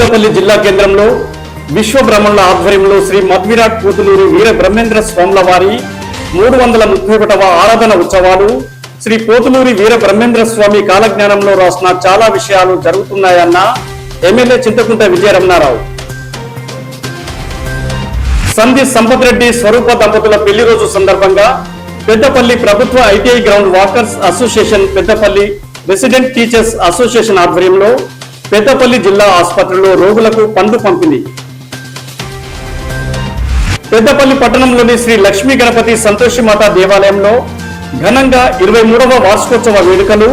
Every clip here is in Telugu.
పెద్దపల్లి జిల్లా కేంద్రంలో విశ్వబ్రహ్మణుల ఆధ్వర్యంలో శ్రీ మధ్విరాట్ పోతులూరి వీర బ్రహ్మేంద్ర స్వాముల వారి 331వ ఆరాధన ఉత్సవాలు శ్రీ పోతులూరి వీర బ్రహ్మేంద్ర స్వామి కాలజ్ఞానంలో రాసిన చాలా విషయాలు జరుగుతున్నాయన్న ఎమ్మెల్యే చింతకుంట విజయరమణారావు. సంధి సంపత్ రెడ్డి స్వరూప దంపతుల పెళ్లి రోజు సందర్భంగా పెద్దపల్లి ప్రభుత్వ ITI ground walkers association, Peddapalli resident teachers association ఆధ్వర్యంలో పెద్దపల్లి జిల్లా ఆసుపత్రిలో రోగులకు పండ్లు పంపిణీ. పెద్దపల్లి పట్టణంలోని శ్రీ లక్ష్మీ గణపతి సంతోషిమాత దేవాలయంలో ఘనంగా 23వ వార్షికోత్సవ వేడుకలు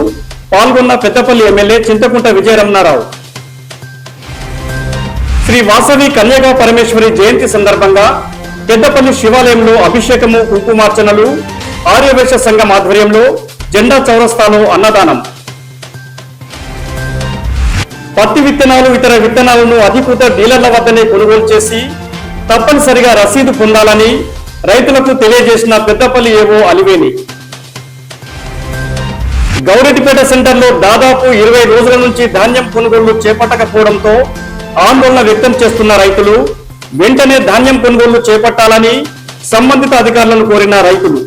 పాల్గొన్న పెద్దపల్లి ఎమ్మెల్యే చింతకుంట విజయరమణారావు. శ్రీ వాసవి కన్యగా పరమేశ్వరి జయంతి సందర్భంగా పెద్దపల్లి శివాలయంలో అభిషేకము, కుంకుమార్చనలు, ఆర్యవేశ సంఘం ఆధ్వర్యంలో జెండా చౌరస్తాలో అన్నదానం. పత్తి విత్తనాలు, ఇతర విత్తనాలను అధికృత డీలర్ల వద్దనే కొనుగోలు చేసి తప్పనిసరిగా రసీదు పొందాలని రైతులకు తెలియజేసిన పెద్దపల్లి ఏవో అలివేని. గౌరెడ్డిపేట సెంటర్లో దాదాపు 20 రోజుల నుంచి ధాన్యం కొనుగోళ్లు చేపట్టకపోవడంతో ఆందోళన వ్యక్తం చేస్తున్న రైతులు వెంటనే ధాన్యం కొనుగోళ్లు చేపట్టాలని సంబంధిత అధికారులను కోరిన రైతులు.